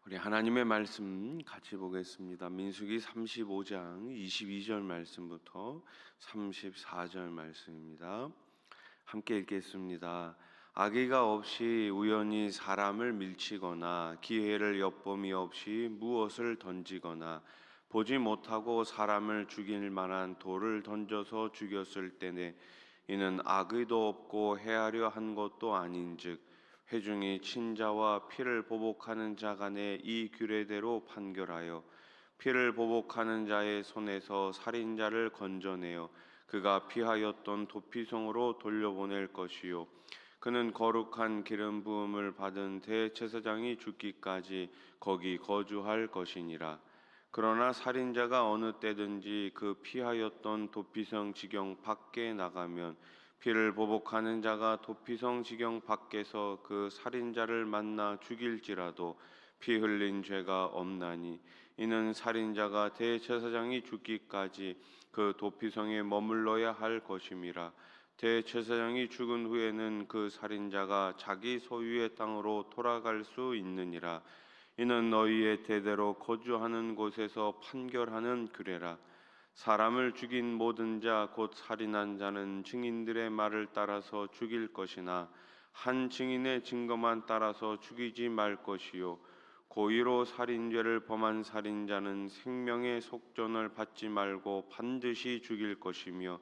우리 하나님의 말씀 같이 보겠습니다. 민수기 35장 22절 말씀부터 34절 말씀입니다. 함께 읽겠습니다. 악의가 없이 우연히 사람을 밀치거나 기회를 엿봄이 없이 무엇을 던지거나 보지 못하고 사람을 죽일 만한 돌을 던져서 죽였을 때내 이는 악의도 없고 해하려 한 것도 아닌즉 회중이 친자와 피를 보복하는 자 간에 이 규례대로 판결하여 피를 보복하는 자의 손에서 살인자를 건져내어 그가 피하였던 도피성으로 돌려보낼 것이요 그는 거룩한 기름 부음을 받은 대제사장이 죽기까지 거기 거주할 것이니라. 그러나 살인자가 어느 때든지 그 피하였던 도피성 지경 밖에 나가면 피를 보복하는 자가 도피성 지경 밖에서 그 살인자를 만나 죽일지라도 피 흘린 죄가 없나니 이는 살인자가 대제사장이 죽기까지 그 도피성에 머물러야 할 것임이라. 대제사장이 죽은 후에는 그 살인자가 자기 소유의 땅으로 돌아갈 수 있느니라. 이는 너희의 대대로 거주하는 곳에서 판결하는 규례라. 사람을 죽인 모든 자 곧 살인한 자는 증인들의 말을 따라서 죽일 것이나 한 증인의 증거만 따라서 죽이지 말 것이요 고의로 살인죄를 범한 살인자는 생명의 속전을 받지 말고 반드시 죽일 것이며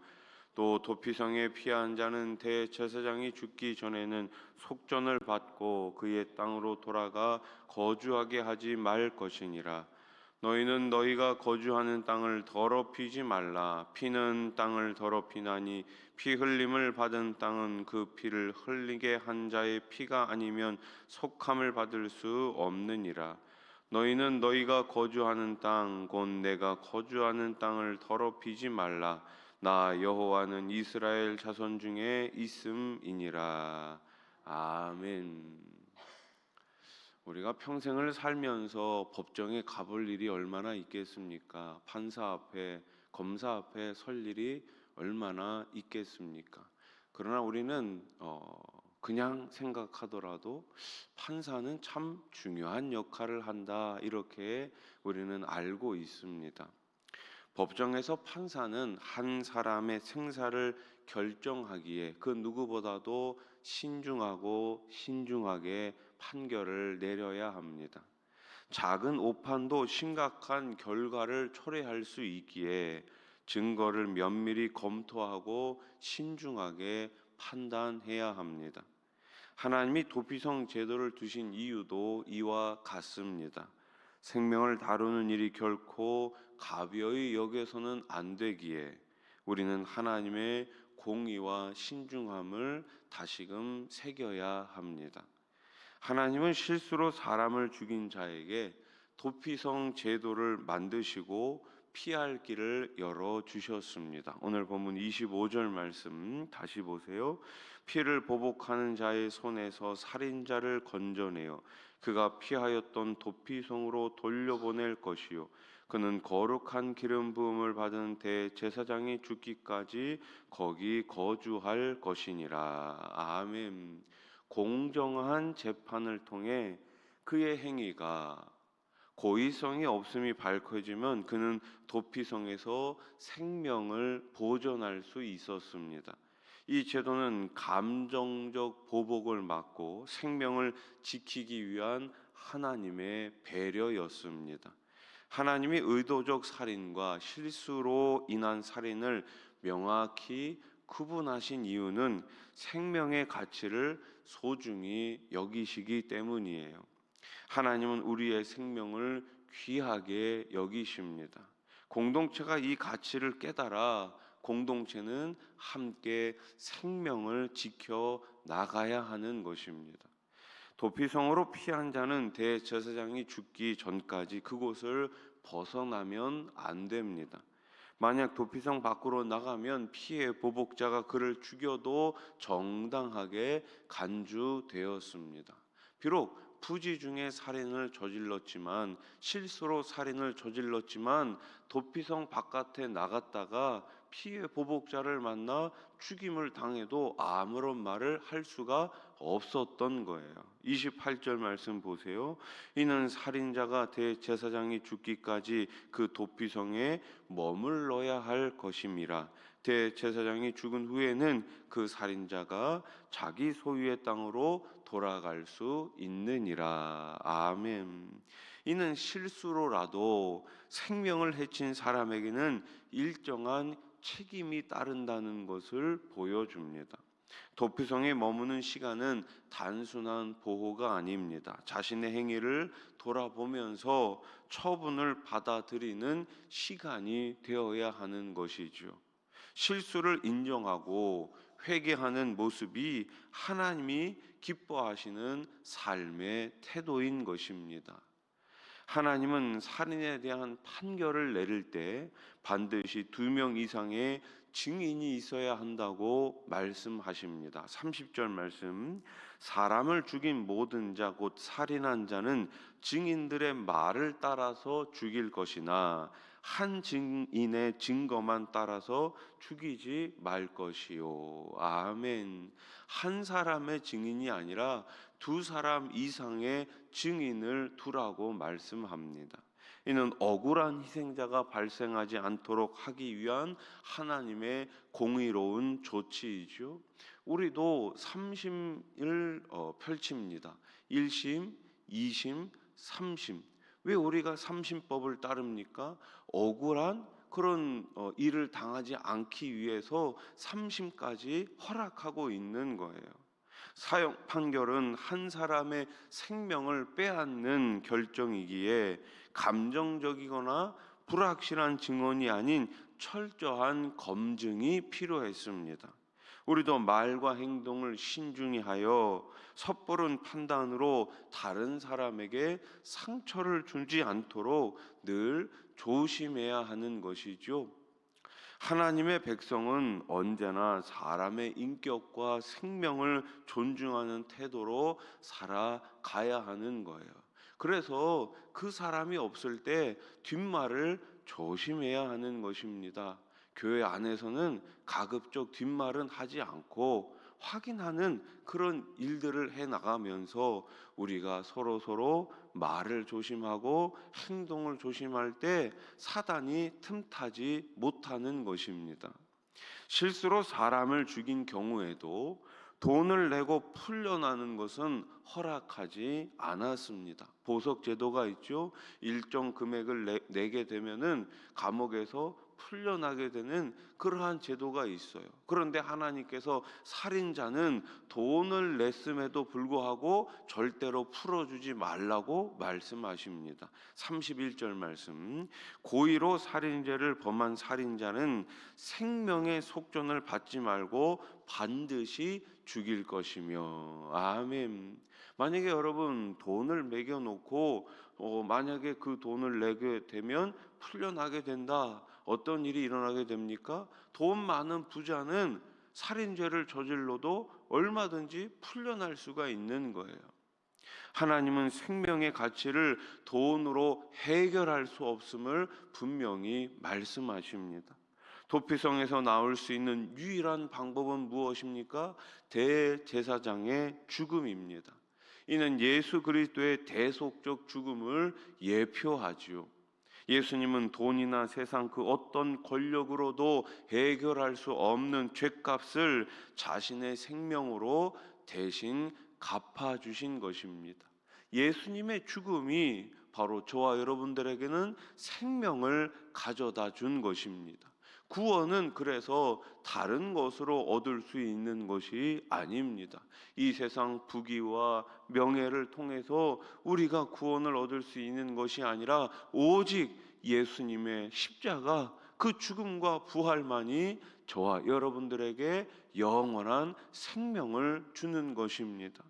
또 도피성에 피한 자는 대제사장이 죽기 전에는 속전을 받고 그의 땅으로 돌아가 거주하게 하지 말 것이니라. 너희는 너희가 거주하는 땅을 더럽히지 말라. 피는 땅을 더럽히나니 피 흘림을 받은 땅은 그 피를 흘리게 한 자의 피가 아니면 속함을 받을 수 없느니라. 너희는 너희가 거주하는 땅 곧 내가 거주하는 땅을 더럽히지 말라. 나 여호와는 이스라엘 자손 중에 있음이니라. 아멘. 우리가 평생을 살면서 법정에 가볼 일이 얼마나 있겠습니까? 판사 앞에, 검사 앞에 설 일이 얼마나 있겠습니까? 그러나 우리는 그냥 생각하더라도 판사는 참 중요한 역할을 한다, 이렇게 우리는 알고 있습니다. 법정에서 판사는 한 사람의 생사를 결정하기에 그 누구보다도 신중하고 신중하게 판결을 내려야 합니다. 작은 오판도 심각한 결과를 초래할 수 있기에 증거를 면밀히 검토하고 신중하게 판단해야 합니다. 하나님이 도피성 제도를 두신 이유도 이와 같습니다. 생명을 다루는 일이 결코 가벼이 여겨서는 안 되기에 우리는 하나님의 공의와 신중함을 다시금 새겨야 합니다. 하나님은 실수로 사람을 죽인 자에게 도피성 제도를 만드시고 피할 길을 열어주셨습니다. 오늘 본문 25절 말씀 다시 보세요. 피를 보복하는 자의 손에서 살인자를 건져내어 그가 피하였던 도피성으로 돌려보낼 것이요 그는 거룩한 기름 부음을 받은 대제사장이 죽기까지 거기 거주할 것이니라. 아멘. 공정한 재판을 통해 그의 행위가 고의성이 없음이 밝혀지면 그는 도피성에서 생명을 보존할 수 있었습니다. 이 제도는 감정적 보복을 막고 생명을 지키기 위한 하나님의 배려였습니다. 하나님이 의도적 살인과 실수로 인한 살인을 명확히 구분하신 이유는 생명의 가치를 소중히 여기시기 때문이에요. 하나님은 우리의 생명을 귀하게 여기십니다. 공동체가 이 가치를 깨달아 공동체는 함께 생명을 지켜 나가야 하는 것입니다. 도피성으로 피한 자는 대제사장이 죽기 전까지 그곳을 벗어나면 안 됩니다. 만약 도피성 밖으로 나가면 피해 보복자가 그를 죽여도 정당하게 간주되었습니다. 비록 부지 중에 살인을 저질렀지만 실수로 살인을 저질렀지만 도피성 바깥에 나갔다가 피해 보복자를 만나 죽임을 당해도 아무런 말을 할 수가 없었던 거예요. 28절 말씀 보세요. 이는 살인자가 대제사장이 죽기까지 그 도피성에 머물러야 할 것임이라. 대제사장이 죽은 후에는 그 살인자가 자기 소유의 땅으로 돌아갈 수 있느니라. 아멘. 이는 실수로라도 생명을 해친 사람에게는 일정한 책임이 따른다는 것을 보여줍니다. 도피성에 머무는 시간은 단순한 보호가 아닙니다. 자신의 행위를 돌아보면서 처분을 받아들이는 시간이 되어야 하는 것이죠. 실수를 인정하고 회개하는 모습이 하나님이 기뻐하시는 삶의 태도인 것입니다. 하나님은 살인에 대한 판결을 내릴 때 반드시 2명 이상의 증인이 있어야 한다고 말씀하십니다. 30절 말씀, 사람을 죽인 모든 자 곧 살인한 자는 증인들의 말을 따라서 죽일 것이나 한 증인의 증거만 따라서 죽이지 말 것이요. 아멘. 한 사람의 증인이 아니라 2사람 이상의 증인을 두라고 말씀합니다. 이는 억울한 희생자가 발생하지 않도록 하기 위한 하나님의 공의로운 조치이죠. 우리도 3심을 펼칩니다. 1심, 2심, 3심. 왜 우리가 3심법을 따릅니까? 억울한 그런 일을 당하지 않기 위해서 3심까지 허락하고 있는 거예요. 사형 판결은 한 사람의 생명을 빼앗는 결정이기에 감정적이거나 불확실한 증언이 아닌 철저한 검증이 필요했습니다. 우리도 말과 행동을 신중히 하여 섣부른 판단으로 다른 사람에게 상처를 주지 않도록 늘 조심해야 하는 것이죠. 하나님의 백성은 언제나 사람의 인격과 생명을 존중하는 태도로 살아가야 하는 거예요. 그래서 그 사람이 없을 때 뒷말을 조심해야 하는 것입니다. 교회 안에서는 가급적 뒷말은 하지 않고 확인하는 그런 일들을 해 나가면서 우리가 서로 말을 조심하고 행동을 조심할 때 사단이 틈타지 못하는 것입니다. 실수로 사람을 죽인 경우에도 돈을 내고 풀려나는 것은 허락하지 않았습니다. 보석 제도가 있죠. 일정 금액을 내게 되면은 감옥에서 풀려나게 되는 그러한 제도가 있어요. 그런데 하나님께서 살인자는 돈을 냈음에도 불구하고 절대로 풀어주지 말라고 말씀하십니다. 31절 말씀, 고의로 살인죄를 범한 살인자는 생명의 속전을 받지 말고 반드시 죽일 것이며. 아멘. 만약에 여러분 돈을 매겨놓고 만약에 그 돈을 내게 되면 풀려나게 된다. 어떤 일이 일어나게 됩니까? 돈 많은 부자는 살인죄를 저질러도 얼마든지 풀려날 수가 있는 거예요. 하나님은 생명의 가치를 돈으로 해결할 수 없음을 분명히 말씀하십니다. 도피성에서 나올 수 있는 유일한 방법은 무엇입니까? 대제사장의 죽음입니다. 이는 예수 그리스도의 대속적 죽음을 예표하지요. 예수님은 돈이나 세상 그 어떤 권력으로도 해결할 수 없는 죗값을 자신의 생명으로 대신 갚아주신 것입니다. 예수님의 죽음이 바로 저와 여러분들에게는 생명을 가져다 준 것입니다. 구원은 그래서 다른 것으로 얻을 수 있는 것이 아닙니다. 이 세상 부귀와 명예를 통해서 우리가 구원을 얻을 수 있는 것이 아니라 오직 예수님의 십자가 그 죽음과 부활만이 저와 여러분들에게 영원한 생명을 주는 것입니다.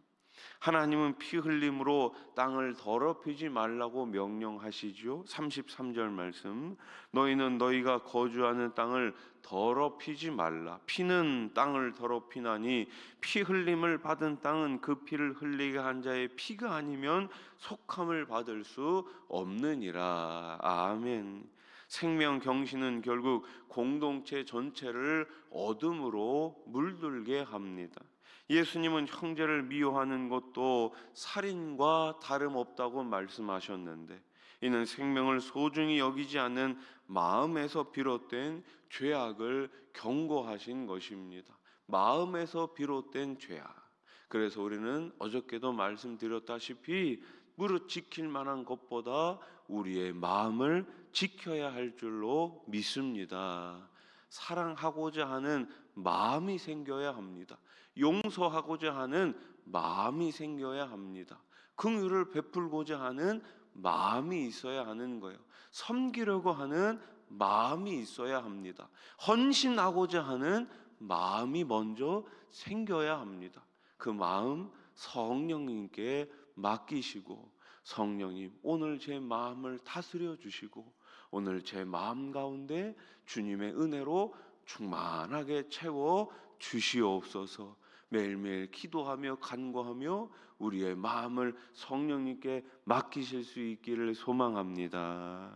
하나님은 피 흘림으로 땅을 더럽히지 말라고 명령하시죠. 33절 말씀, 너희는 너희가 거주하는 땅을 더럽히지 말라. 피는 땅을 더럽히나니 피 흘림을 받은 땅은 그 피를 흘리게 한 자의 피가 아니면 속함을 받을 수 없느니라. 아멘. 생명 경신은 결국 공동체 전체를 어둠으로 물들게 합니다. 예수님은 형제를 미워하는 것도 살인과 다름없다고 말씀하셨는데, 이는 생명을 소중히 여기지 않는 마음에서 비롯된 죄악을 경고하신 것입니다. 마음에서 비롯된 죄악. 그래서 우리는 어저께도 말씀드렸다시피 무릇 지킬 만한 것보다 우리의 마음을 지켜야 할 줄로 믿습니다. 사랑하고자 하는 마음이 생겨야 합니다. 용서하고자 하는 마음이 생겨야 합니다. 긍휼을 베풀고자 하는 마음이 있어야 하는 거예요. 섬기려고 하는 마음이 있어야 합니다. 헌신하고자 하는 마음이 먼저 생겨야 합니다. 그 마음 성령님께 맡기시고, 성령님 오늘 제 마음을 다스려 주시고 오늘 제 마음 가운데 주님의 은혜로 충만하게 채워 주시옵소서. 매일매일 기도하며 간구하며 우리의 마음을 성령님께 맡기실 수 있기를 소망합니다.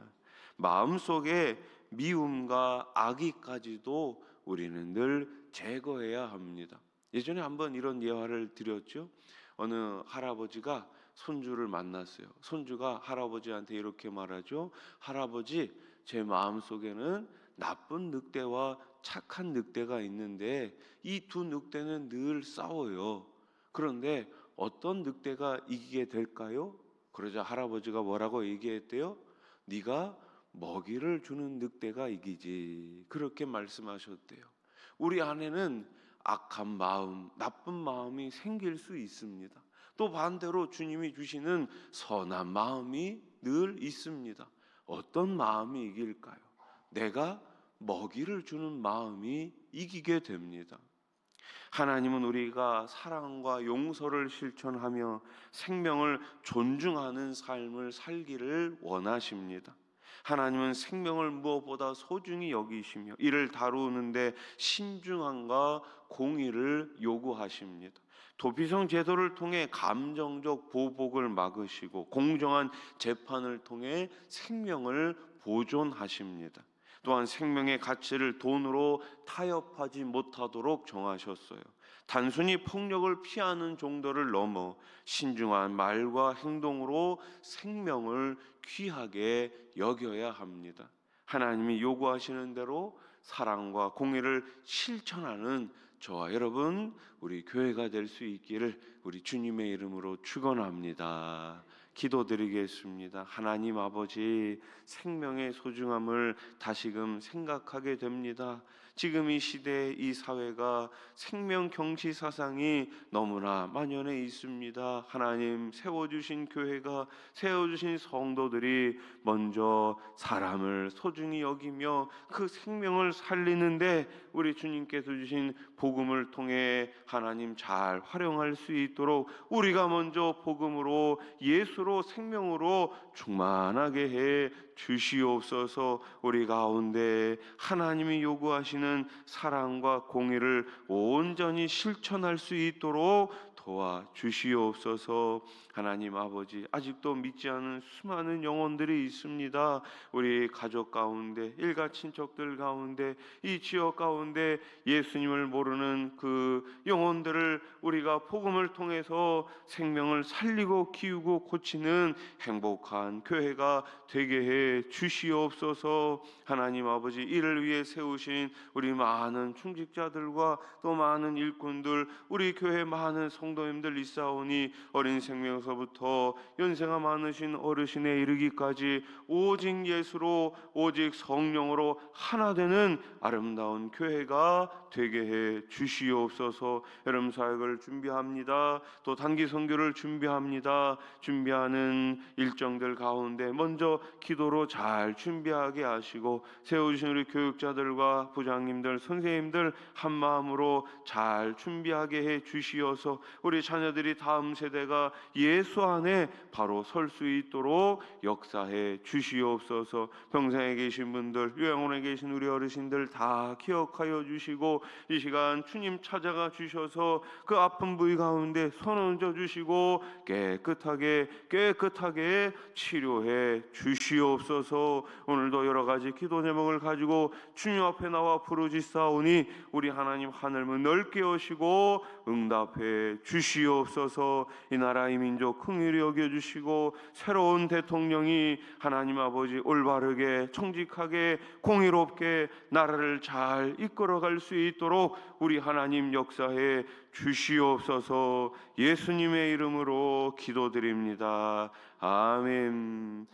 마음속에 미움과 악의까지도 우리는 늘 제거해야 합니다. 예전에 한번 이런 예화를 드렸죠. 어느 할아버지가 손주를 만났어요. 손주가 할아버지한테 이렇게 말하죠. 할아버지, 제 마음속에는 나쁜 늑대와 착한 늑대가 있는데 이 두 늑대는 늘 싸워요. 그런데 어떤 늑대가 이기게 될까요? 그러자 할아버지가 뭐라고 얘기했대요? 네가 먹이를 주는 늑대가 이기지. 그렇게 말씀하셨대요. 우리 안에는 악한 마음, 나쁜 마음이 생길 수 있습니다. 또 반대로 주님이 주시는 선한 마음이 늘 있습니다. 어떤 마음이 이길까요? 내가 먹이를 주는 마음이 이기게 됩니다. 하나님은 우리가 사랑과 용서를 실천하며 생명을 존중하는 삶을 살기를 원하십니다. 하나님은 생명을 무엇보다 소중히 여기시며 이를 다루는데 신중함과 공의를 요구하십니다. 도피성 제도를 통해 감정적 보복을 막으시고 공정한 재판을 통해 생명을 보존하십니다. 또한 생명의 가치를 돈으로 타협하지 못하도록 정하셨어요. 단순히 폭력을 피하는 정도를 넘어 신중한 말과 행동으로 생명을 귀하게 여겨야 합니다. 하나님이 요구하시는 대로 사랑과 공의를 실천하는 저와 여러분, 우리 교회가 될 수 있기를 우리 주님의 이름으로 축원합니다. 기도드리겠습니다. 하나님 아버지, 생명의 소중함을 다시금 생각하게 됩니다. 지금 이 시대, 이 사회가 생명 경시 사상이 너무나 만연해 있습니다. 하나님, 세워주신 교회가, 세워주신 성도들이 먼저 사람을 소중히 여기며 그 생명을 살리는데 우리 주님께서 주신 복음을 통해 하나님 잘 활용할 수 있도록 우리가 먼저 복음으로, 예수로, 생명으로 충만하게 해 주시옵소서. 우리 가운데 하나님이 요구하시는 사랑과 공의를 온전히 실천할 수 있도록 도와주시옵소서. 하나님 아버지, 아직도 믿지 않은 수많은 영혼들이 있습니다. 우리 가족 가운데, 일가 친척들 가운데, 이 지역 가운데 예수님을 모르는 그 영혼들을 우리가 복음을 통해서 생명을 살리고 키우고 고치는 행복한 교회가 되게 해 주시옵소서. 하나님 아버지, 이를 위해 세우신 우리 많은 충직자들과 또 많은 일꾼들, 우리 교회 많은 성도님들 있사오니 어린 생명서부터 연세가 많으신 어르신에 이르기까지 오직 예수로, 오직 성령으로 하나 되는 아름다운 교회가 되게 해 주시옵소서. 여름 사역을 준비합니다. 또 단기 선교를 준비합니다. 준비하는 일정들 가운데 먼저 기도로 잘 준비하게 하시고 세워주신 우리 교육자들과 부장님들, 선생님들 한 마음으로 잘 준비하게 해 주시어서 우리 자녀들이 다음 세대가 예수 안에 바로 설 수 있도록 역사해 주시옵소서. 병상에 계신 분들, 요양원에 계신 우리 어르신들 다 기억하여 주시고 이 시간 주님 찾아가 주셔서 그 아픈 부위 가운데 손 얹어 주시고 깨끗하게 치료해 주시옵소서. 오늘도 여러 가지 기도 제목을 가지고 주님 앞에 나와 부르짖사오니 우리 하나님 하늘문 넓게 여시고 응답해 주시옵소서. 이 나라 이 민족 긍휼히 여겨주시고 새로운 대통령이 하나님 아버지 올바르게 청직하게 공의롭게 나라를 잘 이끌어갈 수 있도록 우리 하나님 역사해 주시옵소서. 예수님의 이름으로 기도드립니다. 아멘.